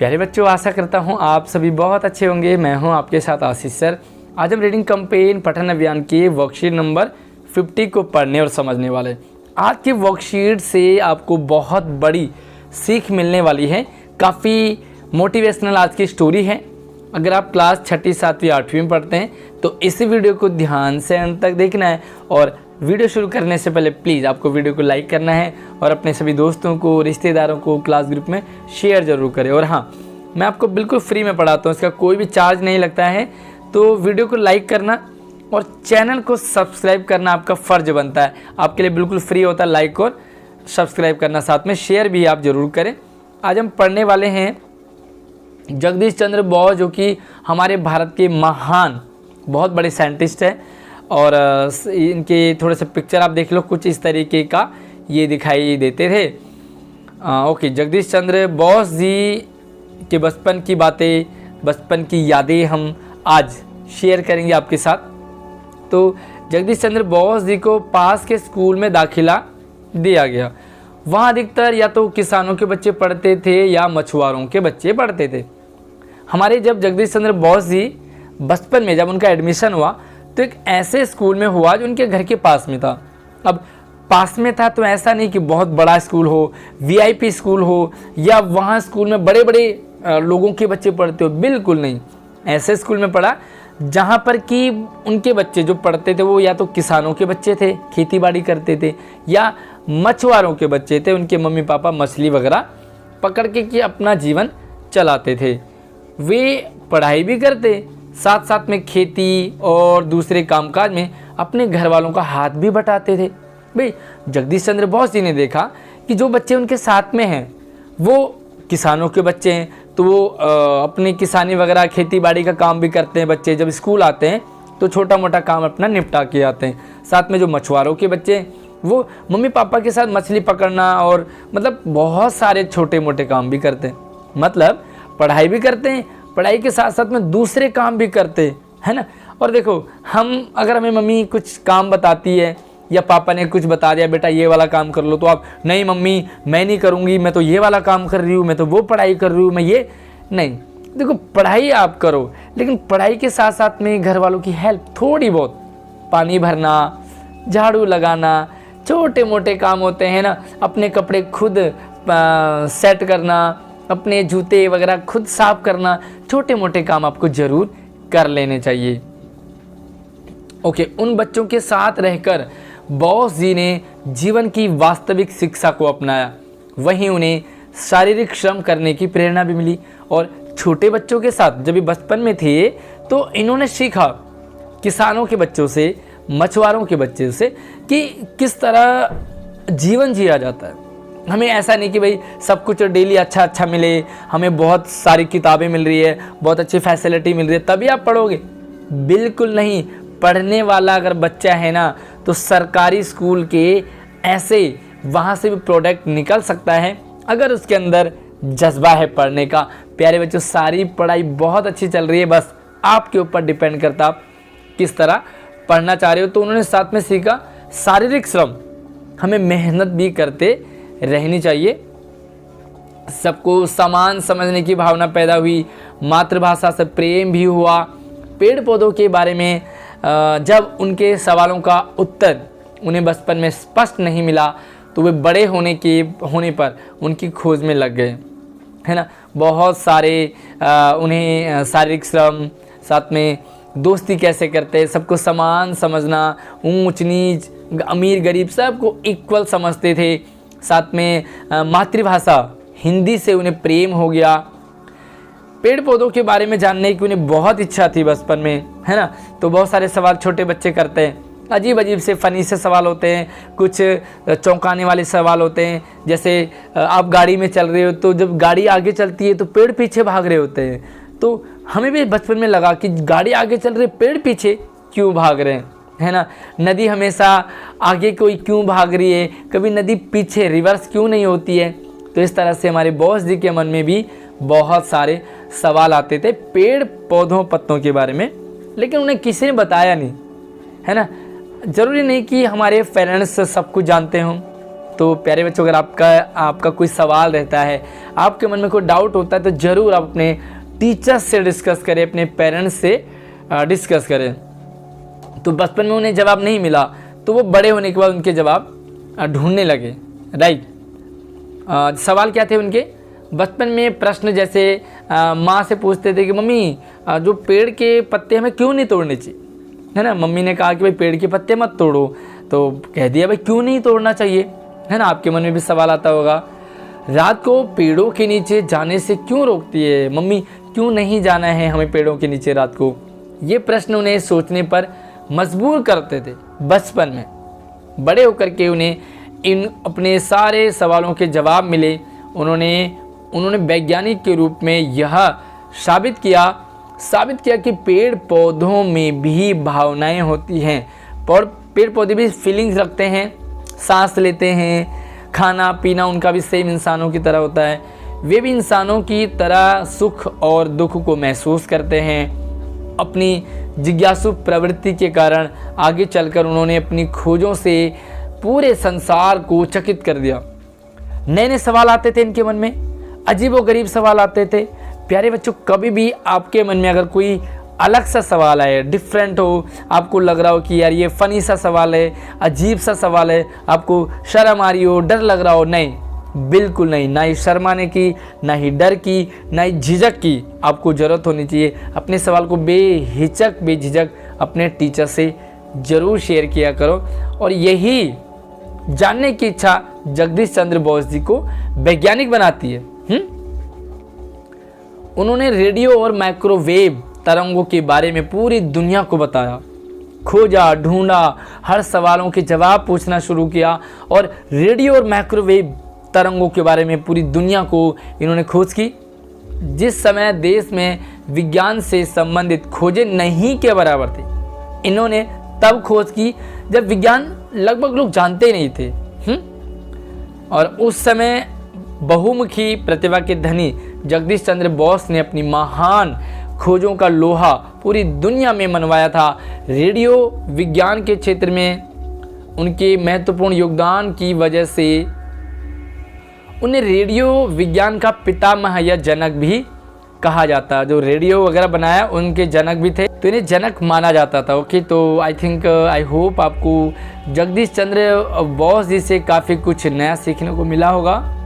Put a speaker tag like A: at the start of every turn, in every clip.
A: प्यारे बच्चों, आशा करता हूँ आप सभी बहुत अच्छे होंगे। मैं हूँ आपके साथ आशीष सर। आज हम रीडिंग कैंपेन पठन अभियान के वर्कशीट नंबर 50 को पढ़ने और समझने वाले। आज की वर्कशीट से आपको बहुत बड़ी सीख मिलने वाली है। काफ़ी मोटिवेशनल आज की स्टोरी है। अगर आप क्लास 6ठी 7वीं 8वीं में पढ़ते हैं तो इसी वीडियो को ध्यान से अंत तक देखना है। और वीडियो शुरू करने से पहले प्लीज़ आपको वीडियो को लाइक करना है और अपने सभी दोस्तों को, रिश्तेदारों को क्लास ग्रुप में शेयर ज़रूर करें। और हाँ, मैं आपको बिल्कुल फ्री में पढ़ाता हूँ, इसका कोई भी चार्ज नहीं लगता है। तो वीडियो को लाइक करना और चैनल को सब्सक्राइब करना आपका फ़र्ज बनता है। आपके लिए बिल्कुल फ्री होता है लाइक और सब्सक्राइब करना, साथ में शेयर भी आप ज़रूर करें। आज हम पढ़ने वाले हैं जगदीश चंद्र बोस, जो कि हमारे भारत के महान बहुत बड़े साइंटिस्ट हैं। और इनके थोड़े से पिक्चर आप देख लो, कुछ इस तरीके का ये दिखाई देते थे। ओके, जगदीश चंद्र बोस जी के बचपन की बातें, बचपन की यादें हम आज शेयर करेंगे आपके साथ। तो जगदीश चंद्र बोस जी को पास के स्कूल में दाखिला दिया गया। वहाँ अधिकतर या तो किसानों के बच्चे पढ़ते थे या मछुआरों के बच्चे पढ़ते थे। हमारे जब जगदीश चंद्र बोस जी बचपन में जब उनका एडमिशन हुआ तो एक ऐसे स्कूल में हुआ जो उनके घर के पास में था। अब पास में था तो ऐसा नहीं कि बहुत बड़ा स्कूल हो, वीआईपी स्कूल हो, या वहाँ स्कूल में बड़े बड़े लोगों के बच्चे पढ़ते हो, बिल्कुल नहीं। ऐसे स्कूल में पढ़ा जहाँ पर कि उनके बच्चे जो पढ़ते थे वो या तो किसानों के बच्चे थे, खेती बाड़ी करते थे, या मछुआरों के बच्चे थे। उनके मम्मी पापा मछली वगैरह पकड़ के कि अपना जीवन चलाते थे। वे पढ़ाई भी करते, साथ साथ में खेती और दूसरे कामकाज में अपने घर वालों का हाथ भी बटाते थे। भाई जगदीश चंद्र बोस जी ने देखा कि जो बच्चे उनके साथ में हैं वो किसानों के बच्चे हैं, तो वो अपनी किसानी वगैरह खेती बाड़ी का काम भी करते हैं। बच्चे जब स्कूल आते हैं तो छोटा मोटा काम अपना निपटा के आते हैं। साथ में जो मछुआरों के बच्चे हैं वो मम्मी पापा के साथ मछली पकड़ना और मतलब बहुत सारे छोटे मोटे काम भी करते हैं। मतलब पढ़ाई भी करते हैं, पढ़ाई के साथ साथ में दूसरे काम भी करते हैं ना। और देखो, हम अगर हमें मम्मी कुछ काम बताती है या पापा ने कुछ बता दिया, बेटा ये वाला काम कर लो, तो आप नहीं मम्मी मैं नहीं करूँगी, मैं तो ये वाला काम कर रही हूँ, मैं तो वो पढ़ाई कर रही हूँ, मैं ये नहीं। देखो, पढ़ाई आप करो, लेकिन पढ़ाई के साथ साथ में घर वालों की हेल्प थोड़ी बहुत, पानी भरना, झाड़ू लगाना, छोटे मोटे काम होते हैं ना। अपने कपड़े खुद सेट करना, अपने जूते वगैरह खुद साफ करना, छोटे मोटे काम आपको ज़रूर कर लेने चाहिए। ओके, उन बच्चों के साथ रहकर बोस जी ने जीवन की वास्तविक शिक्षा को अपनाया। वहीं उन्हें शारीरिक श्रम करने की प्रेरणा भी मिली। और छोटे बच्चों के साथ जब भी बचपन में थे तो इन्होंने सीखा किसानों के बच्चों से, मछुआरों के बच्चे से कि किस तरह जीवन जिया जाता है। हमें ऐसा नहीं कि भाई सब कुछ डेली अच्छा अच्छा मिले, हमें बहुत सारी किताबें मिल रही है, बहुत अच्छी फैसिलिटी मिल रही है तभी आप पढ़ोगे, बिल्कुल नहीं। पढ़ने वाला अगर बच्चा है ना तो सरकारी स्कूल के ऐसे वहाँ से भी प्रोडक्ट निकल सकता है अगर उसके अंदर जज्बा है पढ़ने का। प्यारे बच्चों, सारी पढ़ाई बहुत अच्छी चल रही है, बस आपके ऊपर डिपेंड करता आप किस तरह पढ़ना चाह रहे हो। तो उन्होंने साथ में सीखा शारीरिक श्रम, हमें मेहनत भी करते रहनी चाहिए। सबको समान समझने की भावना पैदा हुई, मातृभाषा से प्रेम भी हुआ। पेड़ पौधों के बारे में जब उनके सवालों का उत्तर उन्हें बचपन में स्पष्ट नहीं मिला तो वे बड़े होने पर उनकी खोज में लग गए, है ना। बहुत सारे उन्हें शारीरिक श्रम, साथ में दोस्ती कैसे करते हैं, सबको समान समझना, ऊंच नीच, अमीर गरीब सबको इक्वल समझते थे। साथ में मातृभाषा हिंदी से उन्हें प्रेम हो गया। पेड़ पौधों के बारे में जानने की उन्हें बहुत इच्छा थी बचपन में, है ना। तो बहुत सारे सवाल छोटे बच्चे करते हैं, अजीब अजीब से फ़नी से सवाल होते हैं, कुछ चौंकाने वाले सवाल होते हैं। जैसे आप गाड़ी में चल रहे हो तो जब गाड़ी आगे चलती है तो पेड़ पीछे भाग रहे होते हैं। तो हमें भी बचपन में लगा कि गाड़ी आगे चल रही है, पेड़ पीछे क्यों भाग रहे हैं, है ना। नदी हमेशा आगे कोई क्यों भाग रही है, कभी नदी पीछे रिवर्स क्यों नहीं होती है। तो इस तरह से हमारे बोस जी के मन में भी बहुत सारे सवाल आते थे पेड़ पौधों पत्तों के बारे में, लेकिन उन्हें किसी ने बताया नहीं, है ना। ज़रूरी नहीं कि हमारे पेरेंट्स सब कुछ जानते हों, तो प्यारे बच्चों, अगर आपका कोई सवाल रहता है, आपके मन में कोई डाउट होता है, तो ज़रूर आप अपने टीचर्स से डिस्कस करें, अपने पेरेंट्स से डिस्कस करें। तो बचपन में उन्हें जवाब नहीं मिला तो वो बड़े होने के बाद उनके जवाब ढूंढने लगे, राइट। सवाल क्या थे उनके? बचपन में प्रश्न जैसे माँ से पूछते थे कि मम्मी जो पेड़ के पत्ते हमें क्यों नहीं तोड़ने चाहिए, है ना। मम्मी ने कहा कि भाई पेड़ के पत्ते मत तोड़ो, तो कह दिया भाई क्यों नहीं तोड़ना चाहिए, है ना। आपके मन में भी सवाल आता होगा, रात को पेड़ों के नीचे जाने से क्यों रोकती है मम्मी, क्यों नहीं जाना है हमें पेड़ों के नीचे रात को। ये प्रश्न उन्हें सोचने पर मजबूर करते थे बचपन में। बड़े होकर के उन्हें इन अपने सारे सवालों के जवाब मिले। उन्होंने वैज्ञानिक के रूप में यह साबित किया कि पेड़ पौधों में भी भावनाएं होती हैं, और पेड़ पौधे भी फीलिंग्स रखते हैं, सांस लेते हैं, खाना पीना उनका भी सेम इंसानों की तरह होता है। वे भी इंसानों की तरह सुख और दुख को महसूस करते हैं। अपनी जिज्ञासु प्रवृत्ति के कारण आगे चलकर उन्होंने अपनी खोजों से पूरे संसार को चकित कर दिया। नए नए सवाल आते थे इनके मन में, अजीबोगरीब सवाल आते थे। प्यारे बच्चों, कभी भी आपके मन में अगर कोई अलग सा सवाल आए, डिफरेंट हो, आपको लग रहा हो कि यार ये फ़नी सा सवाल है, अजीब सा सवाल है, आपको शर्म आ रही हो, डर लग रहा हो, नहीं, बिल्कुल नहीं। ना ही शर्माने की, ना ही डर की, ना ही झिझक की आपको ज़रूरत होनी चाहिए। अपने सवाल को बेझिझक अपने टीचर से ज़रूर शेयर किया करो। और यही जानने की इच्छा जगदीश चंद्र बोस जी को वैज्ञानिक बनाती है। उन्होंने रेडियो और माइक्रोवेव तरंगों के बारे में पूरी दुनिया को बताया, खोजा, ढूंढा, हर सवालों के जवाब पूछना शुरू किया, और रेडियो और माइक्रोवेव तरंगों के बारे में पूरी दुनिया को इन्होंने खोज की। जिस समय देश में विज्ञान से संबंधित खोजें नहीं के बराबर थी, इन्होंने तब खोज की जब विज्ञान लगभग लोग जानते ही नहीं थे। और उस समय बहुमुखी प्रतिभा के धनी जगदीश चंद्र बोस ने अपनी महान खोजों का लोहा पूरी दुनिया में मनवाया था। रेडियो विज्ञान के क्षेत्र में उनके महत्वपूर्ण योगदान की वजह से उन्हें रेडियो विज्ञान का पितामह या जनक भी कहा जाता। जो रेडियो वगैरह बनाया उनके जनक भी थे, तो इन्हें जनक माना जाता था। ओके, तो आई होप आपको जगदीश चंद्र बोस जी से काफ़ी कुछ नया सीखने को मिला होगा।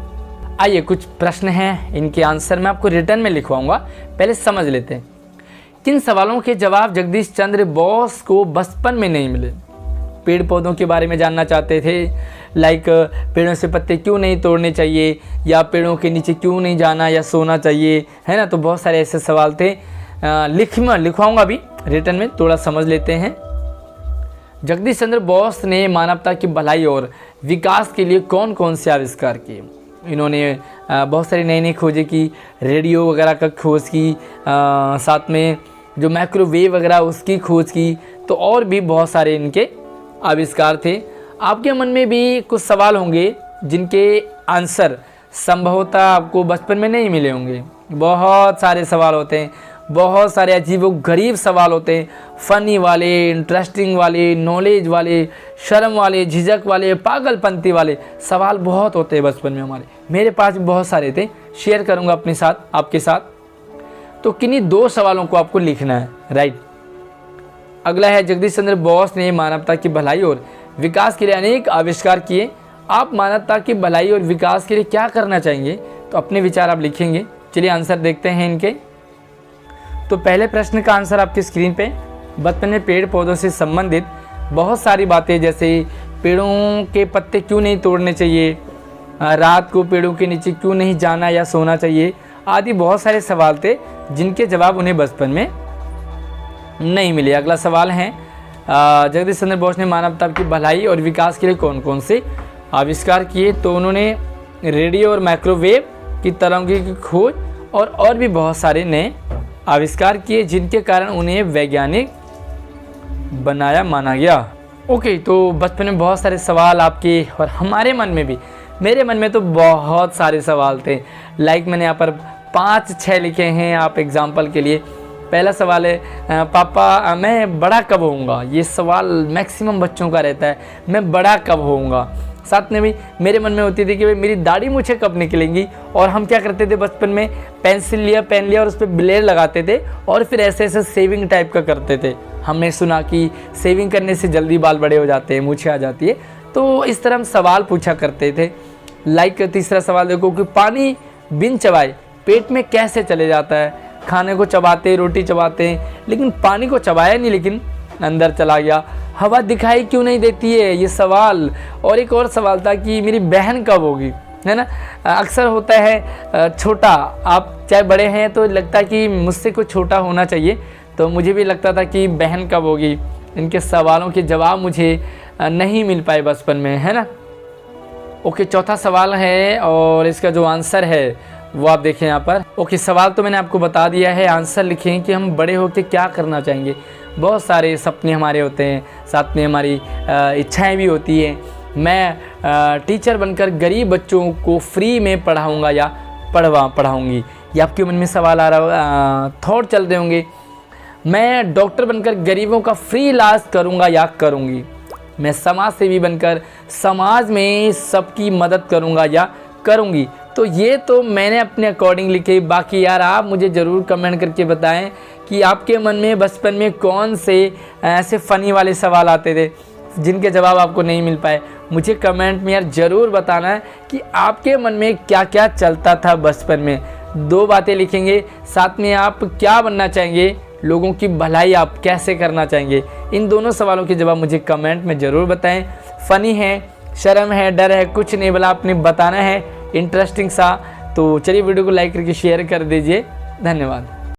A: आइए, कुछ प्रश्न हैं, इनके आंसर मैं आपको रिटर्न में लिखवाऊंगा, पहले समझ लेते हैं। किन सवालों के जवाब जगदीश चंद्र बोस को बचपन में नहीं मिले? पेड़ पौधों के बारे में जानना चाहते थे, लाइक पेड़ों से पत्ते क्यों नहीं तोड़ने चाहिए, या पेड़ों के नीचे क्यों नहीं जाना या सोना चाहिए, है ना। तो बहुत सारे ऐसे सवाल थे। लिखवाऊंगा अभी रिटर्न में, थोड़ा समझ लेते हैं। जगदीश चंद्र बोस ने मानवता की भलाई और विकास के लिए कौन कौन से आविष्कार किए? इन्होंने बहुत सारी नई नई खोजें की, रेडियो वगैरह का खोज की, साथ में जो माइक्रोवेव वगैरह उसकी खोज की, तो और भी बहुत सारे इनके आविष्कार थे। आपके मन में भी कुछ सवाल होंगे जिनके आंसर संभवतः आपको बचपन में नहीं मिले होंगे। बहुत सारे सवाल होते हैं, बहुत सारे अजीबोगरीब सवाल होते हैं, फ़नी वाले, इंटरेस्टिंग वाले, नॉलेज वाले, शर्म वाले, झिझक वाले, पागलपंती वाले सवाल बहुत होते हैं बचपन में हमारे। मेरे पास भी बहुत सारे थे, शेयर करूंगा अपने साथ, आपके साथ। तो किन्हीं 2 सवालों को आपको लिखना है, राइट। अगला है, जगदीश चंद्र बोस ने मानवता की भलाई और विकास के लिए अनेक आविष्कार किए। आप मानवता की भलाई और विकास के लिए क्या करना चाहेंगे? तो अपने विचार आप लिखेंगे। चलिए आंसर देखते हैं इनके। तो पहले प्रश्न का आंसर आपकी स्क्रीन पे। बचपन में पेड़ पौधों से संबंधित बहुत सारी बातें, जैसे पेड़ों के पत्ते क्यों नहीं तोड़ने चाहिए, रात को पेड़ों के नीचे क्यों नहीं जाना या सोना चाहिए, आदि बहुत सारे सवाल थे जिनके जवाब उन्हें बचपन में नहीं मिले। अगला सवाल है, जगदीश चंद्र बोस ने मानवता की भलाई और विकास के लिए कौन कौन से आविष्कार किए? तो उन्होंने रेडियो और माइक्रोवेव की तरंगों की खोज और भी बहुत सारे नए आविष्कार किए, जिनके कारण उन्हें वैज्ञानिक बनाया माना गया। ओके, तो बचपन में बहुत सारे सवाल आपके और हमारे मन में भी, मेरे मन में तो बहुत सारे सवाल थे। लाइक मैंने यहाँ पर 5-6 लिखे हैं आप एग्जाम्पल के लिए। पहला सवाल है, पापा मैं बड़ा कब होऊंगा? ये सवाल मैक्सिमम बच्चों का रहता है, मैं बड़ा कब होऊंगा? साथ में भी मेरे मन में होती थी कि भाई मेरी दाढ़ी मूछें कब निकलेंगी। और हम क्या करते थे बचपन में, पेन लिया और उस पर ब्लेड लगाते थे और फिर ऐसे ऐसे सेविंग टाइप का करते थे। हमने सुना कि सेविंग करने से जल्दी बाल बड़े हो जाते हैं, मूछें आ जाती है। तो इस तरह हम सवाल पूछा करते थे। लाइक तीसरा सवाल देखो कि पानी बिन चबाए पेट में कैसे चले जाता है। खाने को चबाते, रोटी चबाते हैं, लेकिन पानी को चबाया नहीं, लेकिन अंदर चला गया। हवा दिखाई क्यों नहीं देती है, ये सवाल। और एक और सवाल था कि मेरी बहन कब होगी, है ना। अक्सर होता है छोटा, आप चाहे बड़े हैं तो लगता है कि मुझसे कुछ छोटा होना चाहिए, तो मुझे भी लगता था कि बहन कब होगी। इनके सवालों के जवाब मुझे नहीं मिल पाए बचपन में, है ना। ओके, चौथा सवाल है और इसका जो आंसर है वो आप देखें यहाँ पर। ओके, सवाल तो मैंने आपको बता दिया है, आंसर लिखें कि हम बड़े होकर क्या करना चाहेंगे। बहुत सारे सपने हमारे होते हैं, साथ में हमारी इच्छाएं भी होती हैं। मैं टीचर बनकर गरीब बच्चों को फ्री में पढ़ाऊँगा या पढ़ाऊँगी। ये आपके मन में सवाल आ रहा होगा, थॉट चल रहे होंगे। मैं डॉक्टर बनकर गरीबों का फ्री इलाज करूँगा या करूँगी। मैं समाज सेवी बनकर समाज में सबकी मदद करूँगा या करूँगी। तो ये तो मैंने अपने अकॉर्डिंग लिखे। बाकी यार आप मुझे ज़रूर कमेंट करके बताएं कि आपके मन में बचपन में कौन से ऐसे फ़नी वाले सवाल आते थे जिनके जवाब आपको नहीं मिल पाए। मुझे कमेंट में यार ज़रूर बताना है कि आपके मन में क्या क्या चलता था बचपन में। 2 बातें लिखेंगे, साथ में आप क्या बनना चाहेंगे, लोगों की भलाई आप कैसे करना चाहेंगे। इन दोनों सवालों के जवाब मुझे कमेंट में ज़रूर बताएं। फ़नी है, शर्म है, डर है, कुछ नहीं, बोला आपने बताना है इंटरेस्टिंग सा। तो चलिए वीडियो को लाइक करके शेयर कर दीजिए। धन्यवाद।